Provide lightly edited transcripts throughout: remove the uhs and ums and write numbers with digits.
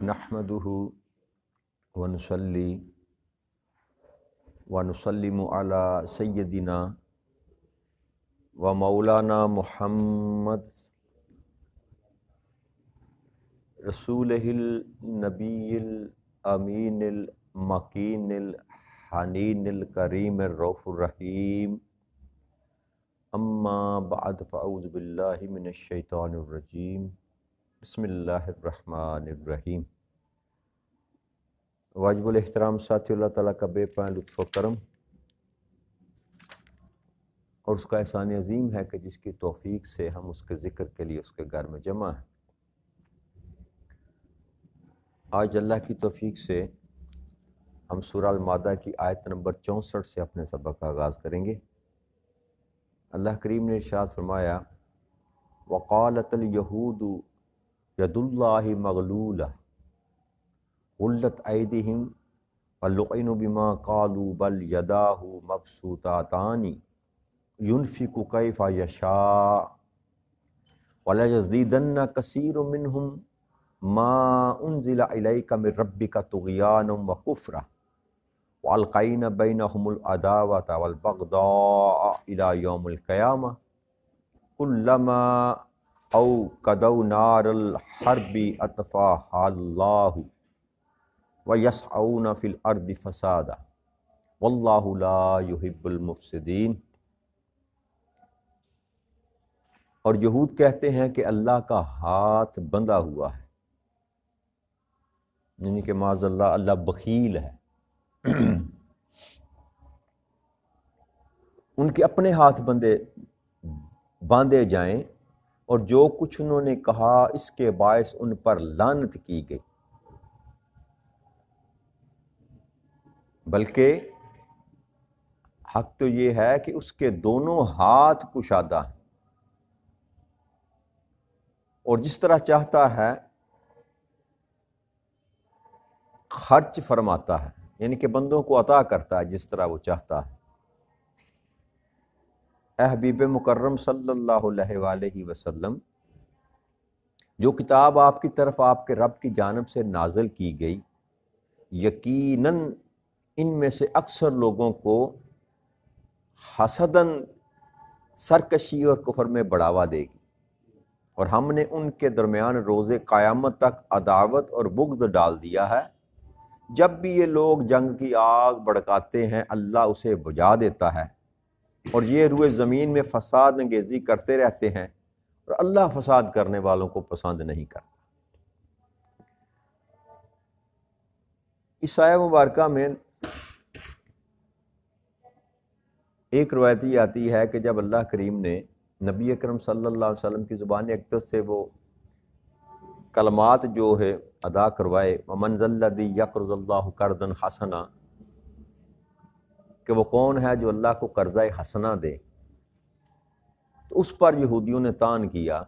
نحمدہ ونصلی ونسلم علی سیدنا و مولانا محمد رسولہ النبی الامین المکین الحنین الکریم الرؤوف الرحیم اما بعد فاعوذ باللہ من الشیطان الرجیم بسم اللہ الرحمن الرحیم۔ واجب الاحترام ساتھی، اللہ تعالیٰ کا بے پناہ لطف و کرم اور اس کا احسان عظیم ہے کہ جس کی توفیق سے ہم اس کے ذکر کے لیے اس کے گھر میں جمع ہیں۔ آج اللہ کی توفیق سے ہم سورہ المائدہ کی آیت نمبر 64 سے اپنے سبق کا آغاز کریں گے۔ اللہ کریم نے ارشاد فرمایا، وقالت اليہود ید اللہ مغلولہ غلت ایدیہم ولعنوا بما قالوا بل یداہ مبسوطتان ينفق کیف یشاء وليزیدن کثیر منہم ما انزل الیک من ربک طغیانا وکفرا والقین بینہم العداوۃ والبغضاء الی یوم القیامہ کلما اوقدوا نار الحرب اطفاها اللہ وَيَسْعَوْنَ فِي الْأَرْضِ فَسَادًا وَاللَّهُ لَا يُحِبُّ الْمُفْسِدِينَ۔ اور یہود کہتے ہیں کہ اللہ کا ہاتھ بندھا ہوا ہے، یعنی کہ معاذ اللہ اللہ بخیل ہے۔ ان کے اپنے ہاتھ باندھے جائیں اور جو کچھ انہوں نے کہا اس کے باعث ان پر لعنت کی گئی، بلکہ حق تو یہ ہے کہ اس کے دونوں ہاتھ کشادہ ہیں اور جس طرح چاہتا ہے خرچ فرماتا ہے، یعنی کہ بندوں کو عطا کرتا ہے جس طرح وہ چاہتا ہے۔ اے حبیب مکرم صلی اللہ علیہ وآلہ وسلم، جو کتاب آپ کی طرف آپ کے رب کی جانب سے نازل کی گئی، یقیناً ان میں سے اکثر لوگوں کو حسداً سرکشی اور کفر میں بڑھاوا دے گی، اور ہم نے ان کے درمیان روز قیامت تک عداوت اور بغض ڈال دیا ہے۔ جب بھی یہ لوگ جنگ کی آگ بھڑکاتے ہیں اللہ اسے بجھا دیتا ہے، اور یہ روئے زمین میں فساد انگیزی کرتے رہتے ہیں، اور اللہ فساد کرنے والوں کو پسند نہیں کرتا۔ اس آیہ مبارکہ میں ایک روایت یہ آتی ہے کہ جب اللہ کریم نے نبی اکرم صلی اللہ علیہ وسلم کی زبان اقدس سے وہ کلمات جو ہے ادا کروائے، وَمَنْ ذَا الَّذِي يَقْرِضُ اللَّهَ قَرْضًا حَسَنًا، کہ وہ کون ہے جو اللہ کو قرضہ حسنہ دے، تو اس پر یہودیوں نے طعن کیا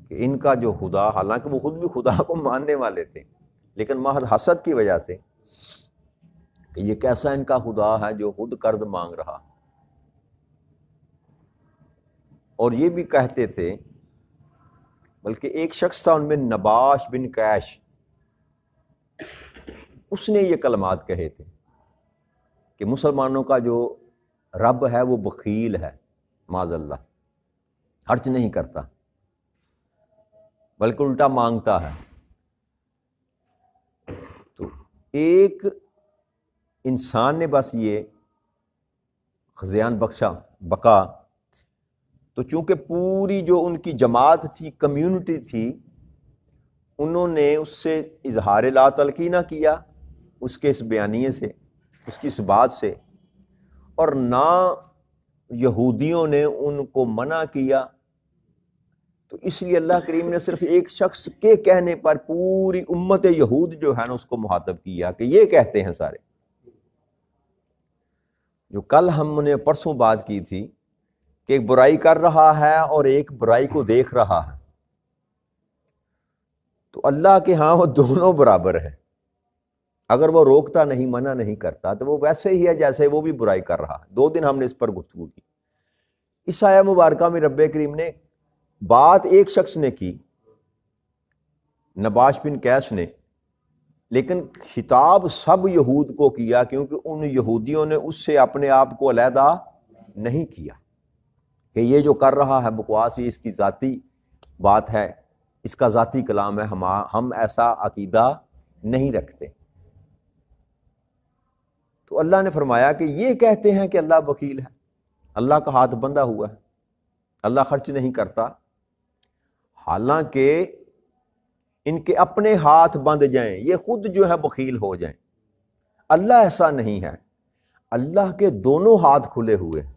کہ ان کا جو خدا، حالانکہ وہ خود بھی خدا کو ماننے والے تھے، لیکن محض حسد کی وجہ سے کہ یہ کیسا ان کا خدا ہے جو خود قرض مانگ رہا۔ اور یہ بھی کہتے تھے، بلکہ ایک شخص تھا ان میں نباش بن کیش، اس نے یہ کلمات کہے تھے کہ مسلمانوں کا جو رب ہے وہ بخیل ہے، معاذ اللہ خرچ نہیں کرتا بلکہ الٹا مانگتا ہے۔ تو ایک انسان نے بس یہ خزیان بقا، تو چونکہ پوری جو ان کی جماعت تھی، کمیونٹی تھی، انہوں نے اس سے اظہار لا تلقی نہ کیا، اس کے اس بیانیے سے، اس کی اس بات سے، اور نہ یہودیوں نے ان کو منع کیا۔ تو اس لیے اللہ کریم نے صرف ایک شخص کے کہنے پر پوری امت یہود جو ہے نا اس کو مخاطب کیا کہ یہ کہتے ہیں سارے، جو کل ہم نے پرسوں بات کی تھی کہ ایک برائی کر رہا ہے اور ایک برائی کو دیکھ رہا ہے، تو اللہ کے ہاں وہ دونوں برابر ہیں۔ اگر وہ روکتا نہیں، منع نہیں کرتا، تو وہ ویسے ہی ہے جیسے وہ بھی برائی کر رہا ہے۔ 2 دن ہم نے اس پر گفتگو کی۔ اس آیہ مبارکہ میں رب کریم نے بات ایک شخص نے کی نباش بن قیس نے، لیکن خطاب سب یہود کو کیا، کیونکہ ان یہودیوں نے اس سے اپنے آپ کو علیحدہ نہیں کیا کہ یہ جو کر رہا ہے بکواس، یہ اس کی ذاتی بات ہے، اس کا ذاتی کلام ہے، ہم ایسا عقیدہ نہیں رکھتے۔ تو اللہ نے فرمایا کہ یہ کہتے ہیں کہ اللہ وکیل ہے، اللہ کا ہاتھ بندھا ہوا ہے، اللہ خرچ نہیں کرتا، حالانکہ ان کے اپنے ہاتھ بندھ جائیں، یہ خود جو ہے بخیل ہو جائیں۔ اللہ ایسا نہیں ہے، اللہ کے دونوں ہاتھ کھلے ہوئے ہیں،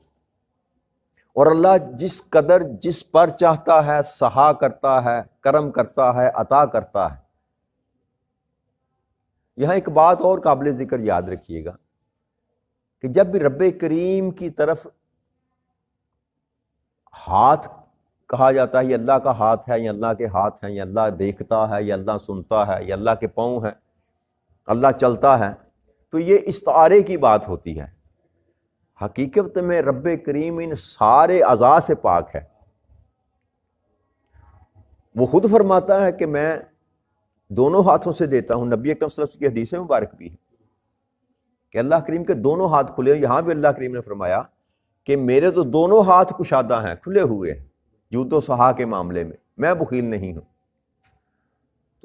اور اللہ جس قدر جس پر چاہتا ہے سہا کرتا ہے، کرم کرتا ہے، عطا کرتا ہے۔ یہاں ایک بات اور قابل ذکر یاد رکھیے گا کہ جب بھی رب کریم کی طرف ہاتھ کہا جاتا ہے، یہ اللہ کا ہاتھ ہے، یہ اللہ کے ہاتھ ہیں، یہ اللہ دیکھتا ہے، یہ اللہ سنتا ہے، یہ اللہ کے پاؤں ہیں، اللہ چلتا ہے، تو یہ استعارے کی بات ہوتی ہے۔ حقیقت میں رب کریم ان سارے اعضاء سے پاک ہے۔ وہ خود فرماتا ہے کہ میں دونوں ہاتھوں سے دیتا ہوں، نبی اکرم صلی اللہ علیہ وسلم کی حدیث مبارک بھی ہے کہ اللہ کریم کے دونوں ہاتھ کھلے ہیں۔ یہاں بھی اللہ کریم نے فرمایا کہ میرے تو دونوں ہاتھ کشادہ ہیں، کھلے ہوئے ہیں جود و سہا کے معاملے میں بخیل نہیں ہوں۔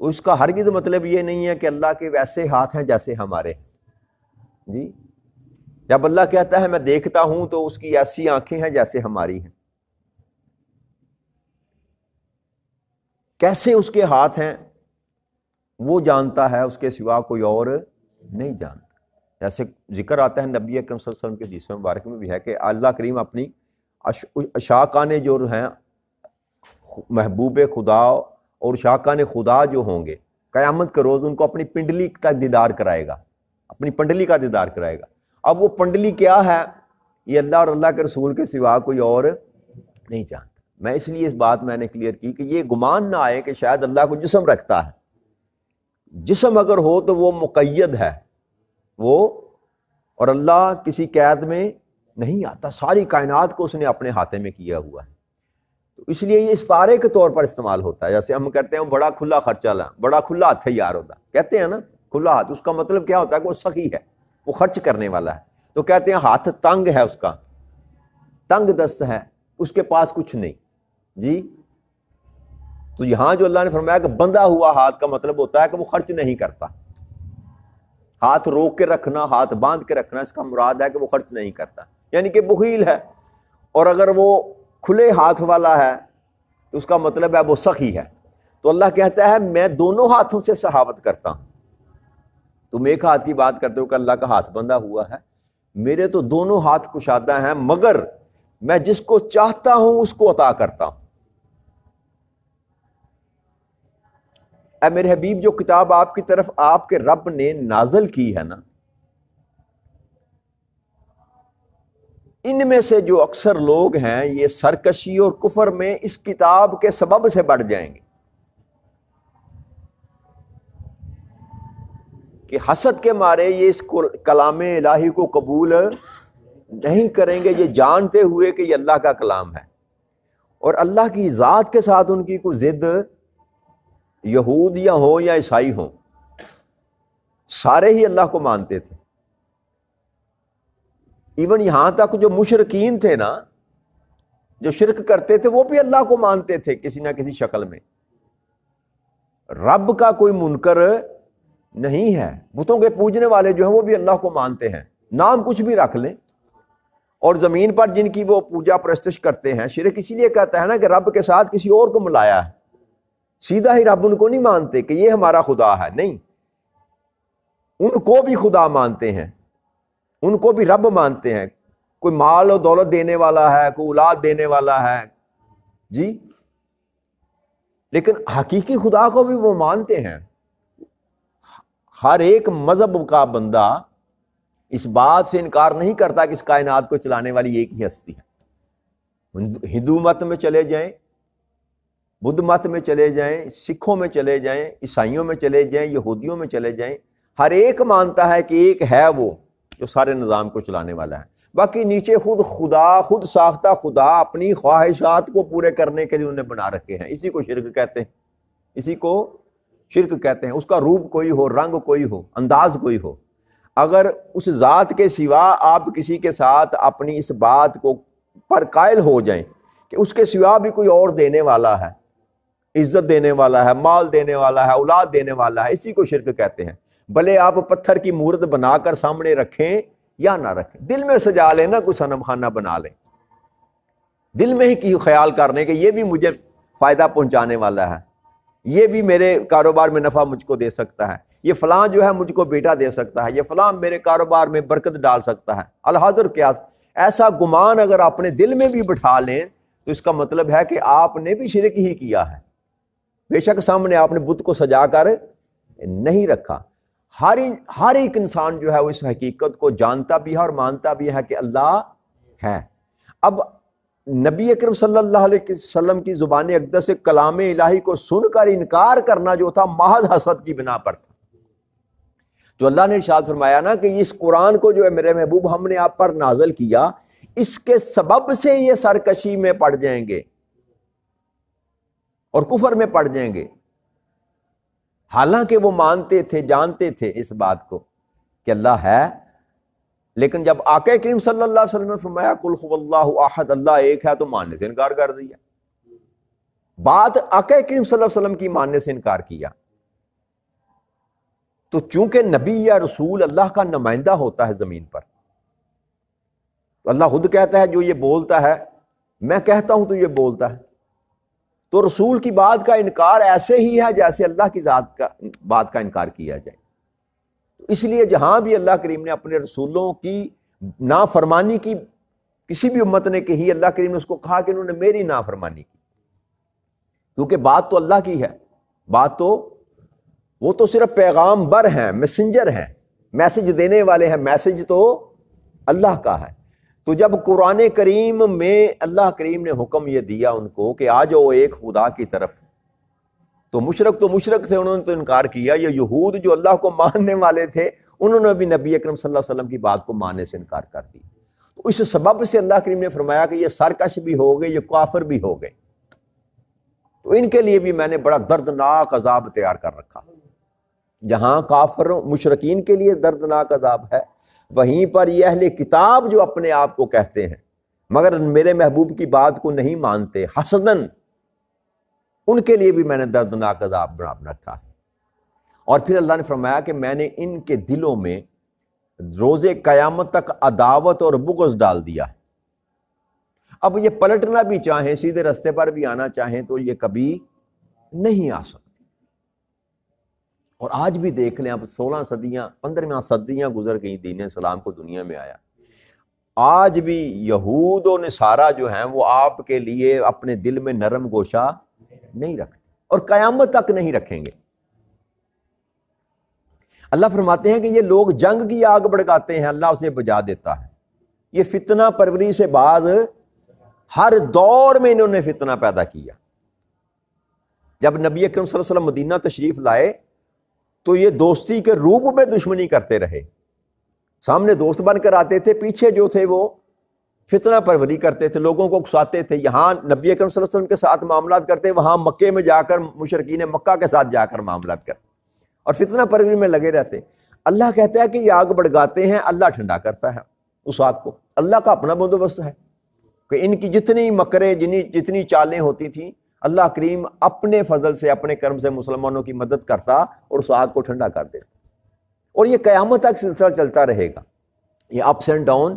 تو اس کا ہرگز مطلب یہ نہیں ہے کہ اللہ کے ویسے ہاتھ ہیں جیسے ہمارے جی۔ جب اللہ کہتا ہے میں دیکھتا ہوں تو اس کی ایسی آنکھیں ہیں جیسے ہماری ہیں۔ کیسے اس کے ہاتھ ہیں وہ جانتا ہے، اس کے سوا کوئی اور نہیں جانتا۔ جیسے ذکر آتا ہے نبی اکرم صلی اللہ علیہ وسلم کے حدیث مبارک میں بھی ہے کہ اللہ کریم اپنی اشاقان جو ہیں محبوب خدا اور شاقان خدا جو ہوں گے قیامت کے روز، ان کو اپنی پنڈلی کا دیدار کرائے گا، اپنی پنڈلی کا دیدار کرائے گا۔ اب وہ پنڈلی کیا ہے یہ اللہ اور اللہ کے رسول کے سوا کوئی اور نہیں جانتا۔ میں اس لیے اس بات میں نے کلیئر کی کہ یہ گمان نہ آئے کہ شاید اللہ کو جسم رکھتا ہے۔ جسم اگر ہو تو وہ مقید ہے وہ، اور اللہ کسی قید میں نہیں آتا، ساری کائنات کو اس نے اپنے ہاتھے میں کیا ہوا ہے۔ تو اس لیے یہ استعارے کے طور پر استعمال ہوتا ہے۔ جیسے ہم کہتے ہیں بڑا کھلا خرچہ لا، بڑا کھلا ہاتھ یار ہوتا، کہتے ہیں نا کھلا ہاتھ، اس کا مطلب کیا ہوتا ہے کہ وہ سخی ہے، وہ خرچ کرنے والا ہے۔ تو کہتے ہیں ہاتھ تنگ ہے، اس کا تنگ دست ہے، اس کے پاس کچھ نہیں جی۔ تو یہاں جو اللہ نے فرمایا کہ بندھا ہوا ہاتھ کا مطلب ہوتا ہے کہ وہ خرچ نہیں کرتا۔ ہاتھ روک کے رکھنا، ہاتھ باندھ کے رکھنا، اس کا مراد ہے کہ وہ خرچ نہیں کرتا، یعنی کہ بخیل ہے۔ اور اگر وہ کھلے ہاتھ والا ہے تو اس کا مطلب ہے وہ سخی ہے۔ تو اللہ کہتا ہے میں دونوں ہاتھوں سے سخاوت کرتا ہوں۔ تم ایک ہاتھ کی بات کرتے ہو کہ اللہ کا ہاتھ بندھا ہوا ہے، میرے تو دونوں ہاتھ کشادہ ہیں، مگر میں جس کو چاہتا ہوں اس کو عطا کرتا ہوں۔ اے میرے حبیب، جو کتاب آپ کی طرف آپ کے رب نے نازل کی ہے نا، ان میں سے جو اکثر لوگ ہیں یہ سرکشی اور کفر میں اس کتاب کے سبب سے بڑھ جائیں گے کہ حسد کے مارے یہ اس کلام الہی کو قبول نہیں کریں گے، یہ جانتے ہوئے کہ یہ اللہ کا کلام ہے۔ اور اللہ کی ذات کے ساتھ ان کی کوئی ضد، یہود یا ہو یا عیسائی ہوں، سارے ہی اللہ کو مانتے تھے۔ ایون یہاں تک جو مشرکین تھے نا، جو شرک کرتے تھے، وہ بھی اللہ کو مانتے تھے کسی نہ کسی شکل میں۔ رب کا کوئی منکر نہیں ہے۔ بتوں کے پوجنے والے جو ہیں وہ بھی اللہ کو مانتے ہیں، نام کچھ بھی رکھ لیں۔ اور زمین پر جن کی وہ پوجا پرستش کرتے ہیں، شرک اسی لیے کہتا ہے نا کہ رب کے ساتھ کسی اور کو ملایا ہے، سیدھا ہی رب ان کو نہیں مانتے کہ یہ ہمارا خدا ہے، نہیں، ان کو بھی خدا مانتے ہیں، ان کو بھی رب مانتے ہیں۔ کوئی مال و دولت دینے والا ہے، کوئی اولاد دینے والا ہے جی، لیکن حقیقی خدا کو بھی وہ مانتے ہیں۔ ہر ایک مذہب کا بندہ اس بات سے انکار نہیں کرتا کہ اس کائنات کو چلانے والی ایک ہی ہستی ہے۔ ہندو مت میں چلے جائیں، بدھ مت میں چلے جائیں، سکھوں میں چلے جائیں، عیسائیوں میں چلے جائیں، یہودیوں میں چلے جائیں، ہر ایک مانتا ہے کہ ایک ہے وہ جو سارے نظام کو چلانے والا ہے۔ باقی نیچے خود خدا، خود ساختہ خدا اپنی خواہشات کو پورے کرنے کے لیے انہیں بنا رکھے ہیں۔ اسی کو شرک کہتے ہیں، اسی کو شرک کہتے ہیں، اس کا روپ کوئی ہو، رنگ کوئی ہو، انداز کوئی ہو، اگر اس ذات کے سوا آپ کسی کے ساتھ اپنی اس بات کو پر قائل ہو جائیں کہ اس کے سوا بھی کوئی اور دینے والا ہے، عزت دینے والا ہے، مال دینے والا ہے، اولاد دینے والا ہے، اسی کو شرک کہتے ہیں۔ بھلے آپ پتھر کی مورت بنا کر سامنے رکھیں یا نہ رکھیں، دل میں سجا لیں نا، کوئی صنم خانہ بنا لیں، دل میں ہی کی خیال کر لیں کہ یہ بھی مجھے فائدہ پہنچانے والا ہے، یہ بھی میرے کاروبار میں نفع مجھ کو دے سکتا ہے، یہ فلاں جو ہے مجھ کو بیٹا دے سکتا ہے، یہ فلاں میرے کاروبار میں برکت ڈال سکتا ہے، الحاضر قیاس، ایسا گمان اگر اپنے دل میں بھی بٹھا لیں تو اس کا مطلب ہے کہ آپ نے بھی شرک ہی کیا ہے۔ بے شک سامنے آپ نے بت کو سجا کر نہیں رکھا۔ ہر ایک انسان جو ہے وہ اس حقیقت کو جانتا بھی ہے اور مانتا بھی ہے کہ اللہ ہے۔ اب نبی اکرم صلی اللہ علیہ وسلم کی زبان اقدس سے کلام الہی کو سن کر انکار کرنا جو تھا محض حسد کی بنا پر تھا۔ جو اللہ نے ارشاد فرمایا نا کہ اس قرآن کو جو ہے میرے محبوب ہم نے آپ پر نازل کیا، اس کے سبب سے یہ سرکشی میں پڑ جائیں گے اور کفر میں پڑ جائیں گے، حالانکہ وہ مانتے تھے، جانتے تھے اس بات کو کہ اللہ ہے، لیکن جب آقا کریم صلی اللہ علیہ وسلم نے فرمایا قل هو اللہ احد، اللہ ایک ہے، تو ماننے سے انکار کر دیا۔ بات آقا کریم صلی اللہ علیہ وسلم کی ماننے سے انکار کیا۔ تو چونکہ نبی یا رسول اللہ کا نمائندہ ہوتا ہے زمین پر، تو اللہ خود کہتا ہے جو یہ بولتا ہے میں کہتا ہوں تو یہ بولتا ہے، تو رسول کی بات کا انکار ایسے ہی ہے جیسے اللہ کی ذات کا بات کا انکار کیا جائے۔ اس لیے جہاں بھی اللہ کریم نے اپنے رسولوں کی نافرمانی کی، کسی بھی امت نے کہی، اللہ کریم نے اس کو کہا کہ انہوں نے میری نافرمانی کی، کیونکہ بات تو اللہ کی ہے، بات تو وہ تو صرف پیغام بر ہیں، میسنجر ہیں، میسج دینے والے ہیں، میسج تو اللہ کا ہے۔ تو جب قرآن کریم میں اللہ کریم نے حکم یہ دیا ان کو کہ آ جاؤ ایک خدا کی طرف، تو مشرک تھے، انہوں نے تو انکار کیا۔ یہ یہود جو اللہ کو ماننے والے تھے، انہوں نے بھی نبی اکرم صلی اللہ علیہ وسلم کی بات کو ماننے سے انکار کر دیا۔ تو اس سبب سے اللہ کریم نے فرمایا کہ یہ سرکش بھی ہو گئے، یہ کافر بھی ہو گئے، تو ان کے لیے بھی میں نے بڑا دردناک عذاب تیار کر رکھا۔ جہاں کافر مشرکین کے لیے دردناک عذاب ہے، وہیں پر یہ اہل کتاب جو اپنے آپ کو کہتے ہیں مگر میرے محبوب کی بات کو نہیں مانتے حسدن، ان کے لیے بھی میں نے دردناک عذاب بنا رکھا ہے۔ اور پھر اللہ نے فرمایا کہ میں نے ان کے دلوں میں روز قیامت تک عداوت اور بغض ڈال دیا ہے۔ اب یہ پلٹنا بھی چاہیں، سیدھے رستے پر بھی آنا چاہیں تو یہ کبھی نہیں آ سکتے۔ اور آج بھی دیکھ لیں، اب 16 صدیاں 15 صدیاں گزر گئی دین اسلام کو دنیا میں آیا، آج بھی یہود و نصارہ جو ہیں وہ آپ کے لیے اپنے دل میں نرم گوشہ نہیں رکھتے اور قیامت تک نہیں رکھیں گے۔ اللہ فرماتے ہیں کہ یہ لوگ جنگ کی آگ بھڑکاتے ہیں، اللہ اسے بجھا دیتا ہے۔ یہ فتنہ پروری سے بعض ہر دور میں انہوں نے فتنہ پیدا کیا۔ جب نبی اکرم صلی اللہ علیہ وسلم مدینہ تشریف لائے تو یہ دوستی کے روپ میں دشمنی کرتے رہے، سامنے دوست بن کر آتے تھے، پیچھے جو تھے وہ فتنہ پروری کرتے تھے، لوگوں کو اکساتے تھے۔ یہاں نبی اکرم صلی اللہ علیہ وسلم کے ساتھ معاملات کرتے، وہاں مکے میں جا کر مشرکین مکہ کے ساتھ جا کر معاملات کرتے اور فتنہ پروری میں لگے رہتے۔ اللہ کہتا ہے کہ یہ آگ بھڑکاتے ہیں، اللہ ٹھنڈا کرتا ہے اس آگ کو۔ اللہ کا اپنا بندوبست ہے کہ ان کی جتنی مکریں، جتنی چالیں ہوتی تھیں، اللہ کریم اپنے فضل سے، اپنے کرم سے مسلمانوں کی مدد کرتا اور اس آگ کو ٹھنڈا کر دیتا۔ اور یہ قیامت تک سلسلہ چلتا رہے گا، یہ اپس اینڈ ڈاؤن،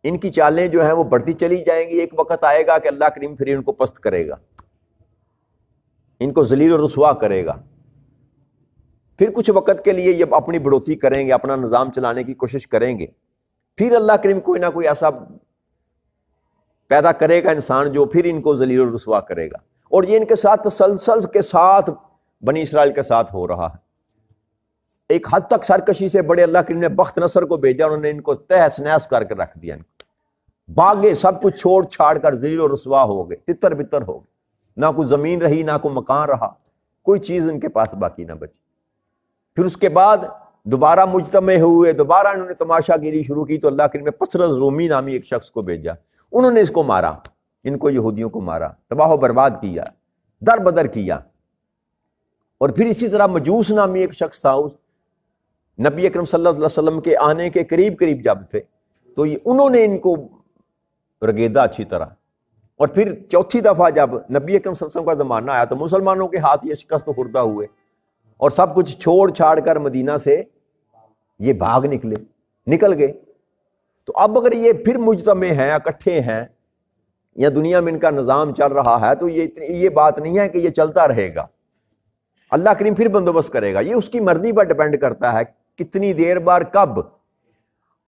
ان کی چالیں جو ہیں وہ بڑھتی چلی جائیں گی۔ ایک وقت آئے گا کہ اللہ کریم پھر ان کو پست کرے گا، ان کو ذلیل و رسوا کرے گا۔ پھر کچھ وقت کے لیے یہ اپنی بڑھوتی کریں گے، اپنا نظام چلانے کی کوشش کریں گے، پھر اللہ کریم کوئی نہ کوئی ایسا پیدا کرے گا انسان جو پھر ان کو ذلیل و رسوا کرے گا۔ اور یہ ان کے ساتھ تسلسل کے ساتھ بنی اسرائیل کے ساتھ ہو رہا ہے۔ ایک حد تک سرکشی سے بڑے اللہ کریم نے بخت نصر کو بھیجا، انہوں نے ان کو تہس نہس کر کے رکھ دیا، ان کو بھاگے، سب کچھ چھوڑ چھاڑ کر ذلیل و رسوا ہو گئے، تتر بتر ہو گئے، نہ کوئی زمین رہی، نہ کوئی مکان رہا، کوئی چیز ان کے پاس باقی نہ بچی۔ پھر اس کے بعد دوبارہ مجتمع ہوئے، دوبارہ انہوں نے تماشا گیری شروع کی، تو اللہ کریم نے پسرز رومی نامی ایک شخص کو بھیجا، انہوں نے اس کو مارا، ان کو یہودیوں کو مارا، تباہ و برباد کیا، در بدر کیا۔ اور پھر اسی طرح مجوس نامی ایک شخص تھا، نبی اکرم صلی اللہ علیہ وسلم کے آنے کے قریب قریب جب تھے تو انہوں نے ان کو رگیدا اچھی طرح. اور پھر چوتھی دفعہ جب نبی اکرم صلی اللہ علیہ وسلم کا زمانہ آیا تو مسلمانوں کے ہاتھ یہ شکست خوردہ ہوئے اور سب کچھ چھوڑ چھاڑ کر مدینہ سے یہ بھاگ نکل گئے. تو اب اگر یہ پھر مجتمع ہیں، اکٹھے ہیں، یا دنیا میں ان کا نظام چل رہا ہے تو یہ بات نہیں ہے کہ یہ چلتا رہے گا. اللہ کریم پھر بندوبست کرے گا. یہ اس کی مرضی پر ڈیپینڈ کرتا ہے کتنی دیر بار کب.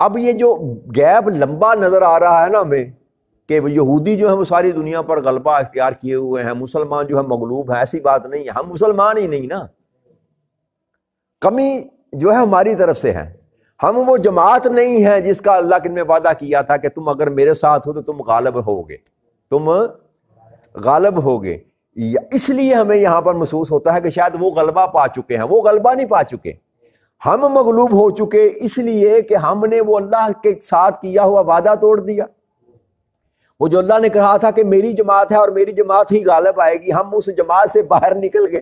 اب یہ جو گیپ لمبا نظر آ رہا ہے نا ہمیں کہ یہودی جو ہیں وہ ساری دنیا پر غلبہ اختیار کیے ہوئے ہیں، مسلمان جو ہے مغلوب ہے، ایسی بات نہیں ہے. ہم مسلمان ہی نہیں نا، کمی جو ہے ہماری طرف سے ہے. ہم وہ جماعت نہیں ہے جس کا اللہ نے وعدہ کیا تھا کہ تم اگر میرے ساتھ ہو تو تم غالب ہوگے. اس لیے ہمیں یہاں پر محسوس ہوتا ہے کہ شاید وہ غلبہ پا چکے ہیں. وہ غلبہ نہیں پا چکے، ہم مغلوب ہو چکے اس لیے کہ ہم نے وہ اللہ کے ساتھ کیا ہوا وعدہ توڑ دیا. وہ جو اللہ نے کہا تھا کہ میری جماعت ہے اور میری جماعت ہی غالب آئے گی، ہم اس جماعت سے باہر نکل گئے.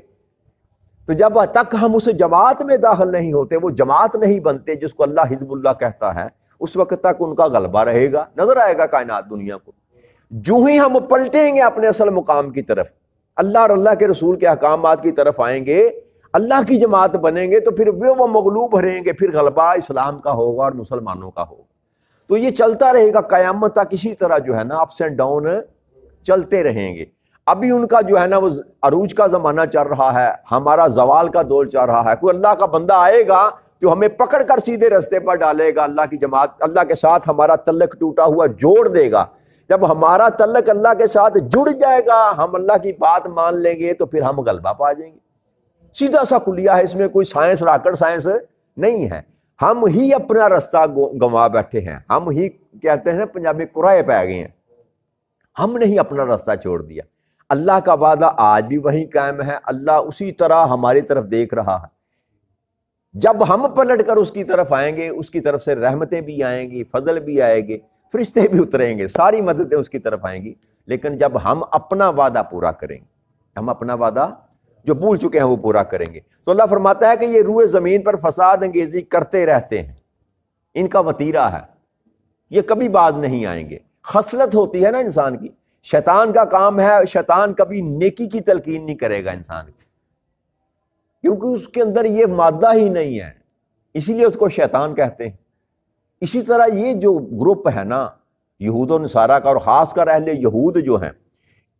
تو جب تک ہم اس جماعت میں داخل نہیں ہوتے، وہ جماعت نہیں بنتے جس کو اللہ حزب اللہ کہتا ہے، اس وقت تک ان کا غلبہ رہے گا، نظر آئے گا کائنات دنیا کو. جو ہی ہم پلٹیں گے اپنے اصل مقام کی طرف، اللہ اور اللہ کے رسول کے احکامات کی طرف آئیں گے، اللہ کی جماعت بنیں گے، تو پھر وہ مغلوب رہیں گے، پھر غلبہ اسلام کا ہوگا اور مسلمانوں کا ہوگا. تو یہ چلتا رہے گا قیامت تک. اسی طرح جو ہے نا اپس اینڈ ڈاؤن چلتے رہیں گے. ابھی ان کا جو ہے نا وہ عروج کا زمانہ چل رہا ہے، ہمارا زوال کا دور چل رہا ہے. کوئی اللہ کا بندہ آئے گا جو ہمیں پکڑ کر سیدھے راستے پر ڈالے گا، اللہ کی جماعت، اللہ کے ساتھ ہمارا تعلق ٹوٹا ہوا جوڑ دے گا. جب ہمارا تعلق اللہ کے ساتھ جڑ جائے گا، ہم اللہ کی بات مان لیں گے، تو پھر ہم غلبہ پا جائیں گے. سیدھا سا کلیہ ہے، اس میں کوئی سائنس راکٹ سائنس نہیں ہے. ہم ہی اپنا راستہ گنوا بیٹھے ہیں، ہم ہی کہتے ہیں پنجابی کرائے پہ گئے ہیں، ہم نے ہی اپنا راستہ چھوڑ دیا. اللہ کا وعدہ آج بھی وہی قائم ہے. اللہ اسی طرح ہماری طرف دیکھ رہا ہے. جب ہم پلٹ کر اس کی طرف آئیں گے، اس کی طرف سے رحمتیں بھی آئیں گی، فضل بھی آئے گے، فرشتے بھی اتریں گے، ساری مددیں اس کی طرف آئیں گی. لیکن جب ہم اپنا وعدہ پورا کریں گے، ہم اپنا وعدہ جو بھول چکے ہیں وہ پورا کریں گے. تو اللہ فرماتا ہے کہ یہ روئے زمین پر فساد انگیزی کرتے رہتے ہیں، ان کا وتیرہ ہے، یہ کبھی باز نہیں آئیں گے. خصلت ہوتی ہے نا انسان کی، شیطان کا کام ہے، شیطان کبھی نیکی کی تلقین نہیں کرے گا انسان کی، کیونکہ اس کے اندر یہ مادہ ہی نہیں ہے، اسی لیے اس کو شیطان کہتے ہیں. اسی طرح یہ جو گروپ ہے نا یہود و نصارہ کا، اور خاص کر اہل یہود جو ہیں،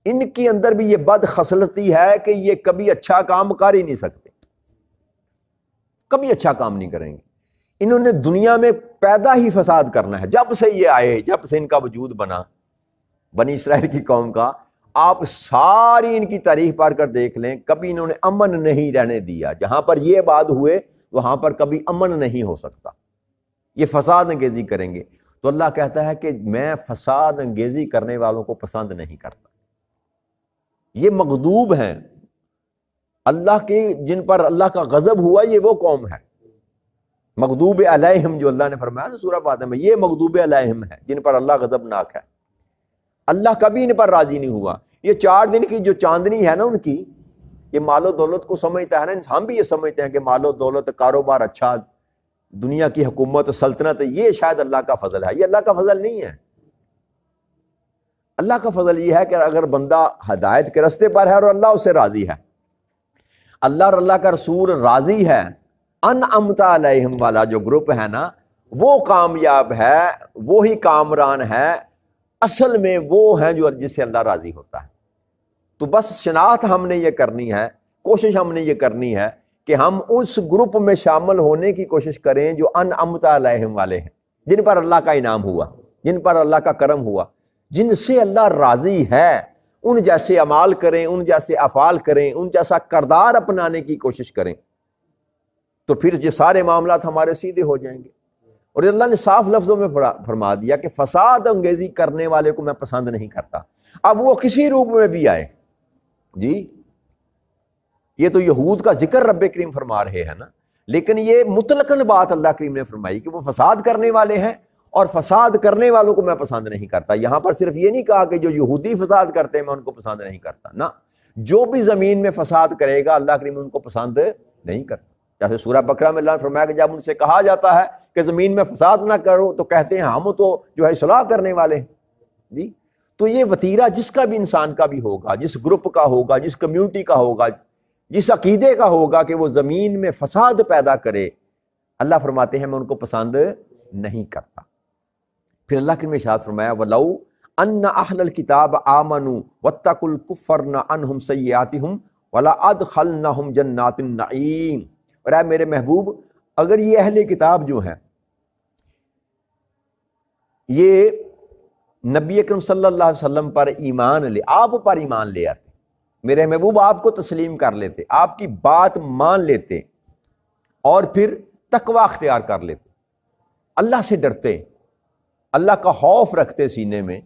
ان کے اندر بھی یہ بد خصلتی ہے کہ یہ کبھی اچھا کام کر ہی نہیں سکتے، کبھی اچھا کام نہیں کریں گے. انہوں نے دنیا میں پیدا ہی فساد کرنا ہے. جب سے یہ آئے، جب سے ان کا وجود بنا بنی اسرائیل کی قوم کا، آپ ساری ان کی تاریخ پڑھ کر دیکھ لیں، کبھی انہوں نے امن نہیں رہنے دیا. جہاں پر یہ بات ہوئے وہاں پر کبھی امن نہیں ہو سکتا. یہ فساد انگیزی کریں گے. تو اللہ کہتا ہے کہ میں فساد انگیزی کرنے والوں کو پسند نہیں کرتا. یہ مغضوب ہیں اللہ کے، جن پر اللہ کا غضب ہوا، یہ وہ قوم ہے مغضوب علیہم، جو اللہ نے فرمایا سورہ فاتحہ میں، یہ مغضوب علیہم ہے جن پر اللہ غضبناک ہے. اللہ کبھی ان پر راضی نہیں ہوا. یہ 4 دن کی جو چاندنی ہے نا ان کی، یہ مال و دولت کو سمجھتا ہے نا. ہم بھی یہ سمجھتے ہیں کہ مال و دولت، کاروبار اچھا، دنیا کی حکومت، سلطنت، یہ شاید اللہ کا فضل ہے. یہ اللہ کا فضل نہیں ہے. اللہ کا فضل یہ ہے کہ اگر بندہ ہدایت کے راستے پر ہے اور اللہ اس سے راضی ہے، اللہ اور اللہ کا رسول راضی ہے، انعمت علیہم والا جو گروپ ہے نا، وہ کامیاب ہے، وہی کامران ہے. اصل میں وہ ہیں جو جس سے اللہ راضی ہوتا ہے. تو بس شناخت ہم نے یہ کرنی ہے، کوشش ہم نے یہ کرنی ہے کہ ہم اس گروپ میں شامل ہونے کی کوشش کریں جو انعمت علیہم والے ہیں، جن پر اللہ کا انعام ہوا، جن پر اللہ کا کرم ہوا، جن سے اللہ راضی ہے. ان جیسے اعمال کریں، ان جیسے افعال کریں، ان جیسا کردار اپنانے کی کوشش کریں، تو پھر یہ سارے معاملات ہمارے سیدھے ہو جائیں گے. اور اللہ نے صاف لفظوں میں فرما دیا کہ فساد انگیزی کرنے والے کو میں پسند نہیں کرتا. اب وہ کسی روپ میں بھی آئے. جی یہ تو یہود کا ذکر رب کریم فرما رہے ہیں نا، لیکن یہ مطلقاً بات اللہ کریم نے فرمائی کہ وہ فساد کرنے والے ہیں، اور فساد کرنے والوں کو میں پسند نہیں کرتا. یہاں پر صرف یہ نہیں کہا کہ جو یہودی فساد کرتے ہیں میں ان کو پسند نہیں کرتا، نہ، جو بھی زمین میں فساد کرے گا اللہ کریم ان کو پسند نہیں کرتا۔ جیسے سورہ بقرہ میں اللہ نے فرمایا کہ جب ان سے کہا جاتا ہے کہ زمین میں فساد نہ کرو تو کہتے ہیں ہم تو جو ہے اصلاح کرنے والے ہیں جی۔ تو یہ وتیرہ جس کا بھی انسان کا بھی ہوگا، جس گروپ کا ہوگا، جس کمیونٹی کا ہوگا، جس عقیدے کا ہوگا کہ وہ زمین میں فساد پیدا کرے، اللہ فرماتے ہیں میں ان کو پسند نہیں کرتا۔ پھر اللہ کے ارشاد فرمایا وَلَوْ أَنَّ أَهْلَ الْكِتَابَ آمَنُوا وَاتَّقُوا الْكُفَّرْنَ عَنْهُمْ سَيِّئَاتِهُمْ وَلَأَدْخَلْنَهُمْ جَنَّاتِ النَّعِيمِ۔ اور اے میرے محبوب، اگر یہ اہل کتاب جو ہیں یہ نبی اکرم صلی اللہ علیہ وسلم پر ایمان لے، آپ پر ایمان لے آتے، میرے محبوب آپ کو تسلیم کر لیتے، آپ کی بات مان لیتے اور پھر تقوی اختیار کر لیتے، اللہ سے ڈرتے، اللہ کا خوف رکھتے سینے میں،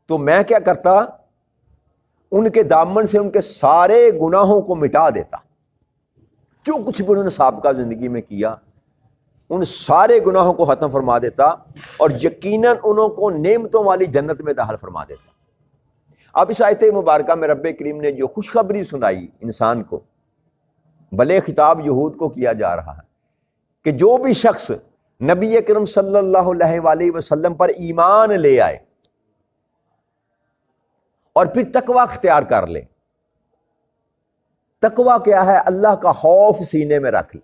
تو میں کیا کرتا، ان کے دامن سے ان کے سارے گناہوں کو مٹا دیتا۔ جو کچھ بھی انہوں نے سابقہ زندگی میں کیا ان سارے گناہوں کو ختم فرما دیتا اور یقیناً انہوں کو نعمتوں والی جنت میں داخل فرما دیتا۔ اب اس آیت مبارکہ میں رب کریم نے جو خوشخبری سنائی انسان کو، بھلے خطاب یہود کو کیا جا رہا ہے کہ جو بھی شخص نبی اکرم صلی اللہ علیہ وآلہ وسلم پر ایمان لے آئے اور پھر تقوی اختیار کر لے۔ تقوی کیا ہے؟ اللہ کا خوف سینے میں رکھ لے،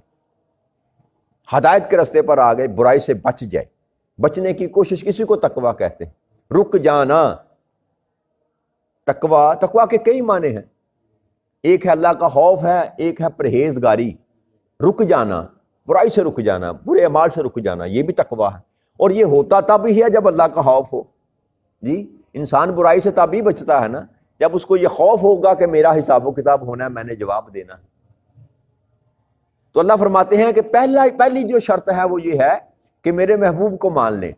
ہدایت کے راستے پر آ گئے، برائی سے بچ جائے، بچنے کی کوشش، کسی کو تقوی کہتے ہیں، رک جانا۔ تقوی کے کئی معنی ہیں، ایک ہے اللہ کا خوف ہے، ایک ہے پرہیزگاری، رک جانا، برائی سے رک جانا، برے اعمال سے رک جانا، یہ بھی تقوی ہے۔ اور یہ ہوتا تب ہی ہے جب اللہ کا خوف ہو جی۔ انسان برائی سے تب ہی بچتا ہے نا جب اس کو یہ خوف ہوگا کہ میرا حساب و کتاب ہونا ہے، میں نے جواب دینا ہے۔ تو اللہ فرماتے ہیں کہ پہلی جو شرط ہے وہ یہ ہے کہ میرے محبوب کو مان لیں،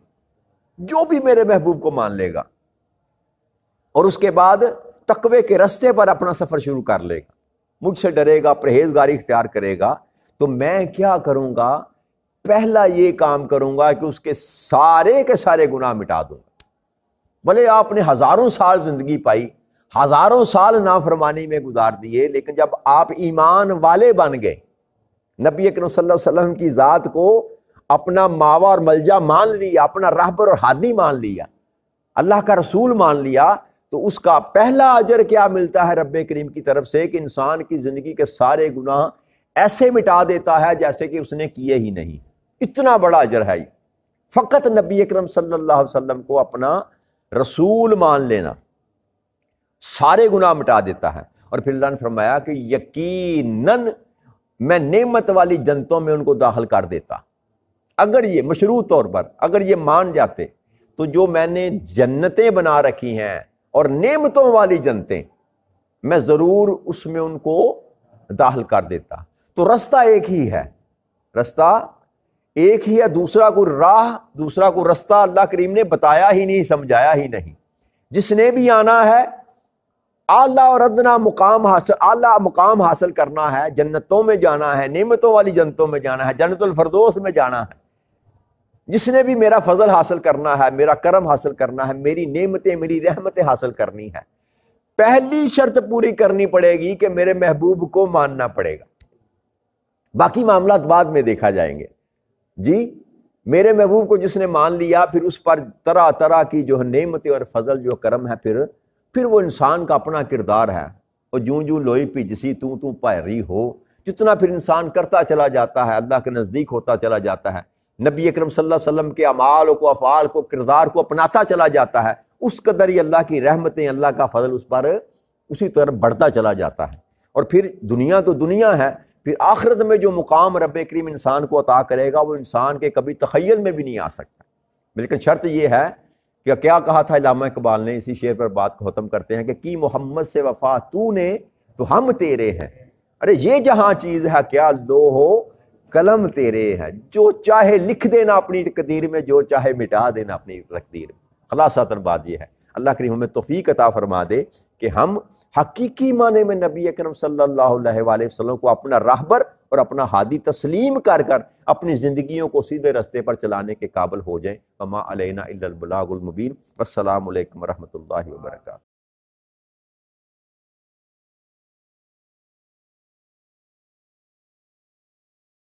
جو بھی میرے محبوب کو مان لے گا اور اس کے بعد تقوی کے راستے پر اپنا سفر شروع کر لے گا، مجھ سے ڈرے گا، پرہیزگاری اختیار کرے گا، تو میں کیا کروں گا؟ پہلا یہ کام کروں گا کہ اس کے سارے گناہ مٹا دوں گا۔ بھلے آپ نے ہزاروں سال زندگی پائی، ہزاروں سال نافرمانی میں گزار دیے، لیکن جب آپ ایمان والے بن گئے، نبی اکرم صلی اللہ علیہ وسلم کی ذات کو اپنا ماوا اور ملجا مان لیا، اپنا راہبر اور ہادی مان لیا، اللہ کا رسول مان لیا، تو اس کا پہلا اجر کیا ملتا ہے رب کریم کی طرف سے کہ انسان کی زندگی کے سارے گناہ ایسے مٹا دیتا ہے جیسے کہ اس نے کیے ہی نہیں۔ اتنا بڑا اجر ہے یہ، فقط نبی اکرم صلی اللہ علیہ وسلم کو اپنا رسول مان لینا سارے گناہ مٹا دیتا ہے۔ اور پھر اللہ نے فرمایا کہ یقیناً میں نعمت والی جنتوں میں ان کو داخل کر دیتا۔ اگر یہ مشروط طور پر اگر یہ مان جاتے تو جو میں نے جنتیں بنا رکھی ہیں اور نعمتوں والی جنتیں، میں ضرور اس میں ان کو داخل کر دیتا۔ تو رستہ ایک ہی ہے، رستہ ایک ہی ہے، دوسرا کوئی راہ، دوسرا کوئی رستہ اللہ کریم نے بتایا ہی نہیں، سمجھایا ہی نہیں۔ جس نے بھی آنا ہے اعلیٰ اور ادنا اعلیٰ مقام حاصل کرنا ہے، جنتوں میں جانا ہے، نعمتوں والی جنتوں میں جانا ہے، جنت الفردوس میں جانا ہے۔ جس نے بھی میرا فضل حاصل کرنا ہے، میرا کرم حاصل کرنا ہے، میری نعمتیں، میری رحمتیں حاصل کرنی ہے، پہلی شرط پوری کرنی پڑے گی کہ میرے محبوب کو ماننا پڑے گا۔ باقی معاملات بعد میں دیکھا جائیں گے جی۔ میرے محبوب کو جس نے مان لیا، پھر اس پر طرح طرح کی جو نعمتیں اور فضل جو کرم ہے، پھر وہ انسان کا اپنا کردار ہے۔ اور جوں جوں لوئی پی جسی تو پیری ہو، جتنا پھر انسان کرتا چلا جاتا ہے، اللہ کے نزدیک ہوتا چلا جاتا ہے، نبی اکرم صلی اللہ علیہ وسلم کے اعمال کو، افعال کو، کردار کو اپناتا چلا جاتا ہے، اس قدر ہی اللہ کی رحمتیں، اللہ کا فضل اس پر اسی طرح بڑھتا چلا جاتا ہے۔ اور پھر دنیا تو دنیا ہے، پھر آخرت میں جو مقام رب کریم انسان کو عطا کرے گا وہ انسان کے کبھی تخیل میں بھی نہیں آ سکتا۔ لیکن شرط یہ ہے کہ کیا کہا تھا علامہ اقبال نے، اسی شعر پر بات کو ختم کرتے ہیں کہ کی محمد سے وفا تو نے تو ہم تیرے ہیں، ارے یہ جہاں چیز ہے کیا لوح و قلم تیرے ہے، جو چاہے لکھ دینا اپنی تقدیر میں، جو چاہے مٹا دینا اپنی تقدیر میں۔ خلاصتاً بات یہ ہے، اللہ کریم ہمیں توفیق عطا فرما دے کہ ہم حقیقی معنی میں نبی اکرم صلی اللہ علیہ وآلہ وسلم کو اپنا راہبر اور اپنا ہادی تسلیم کر اپنی زندگیوں کو سیدھے راستے پر چلانے کے قابل ہو جائیں۔ وما علینا الا البلاغ المبین۔ والسلام علیکم ورحمۃ اللہ وبرکاتہ۔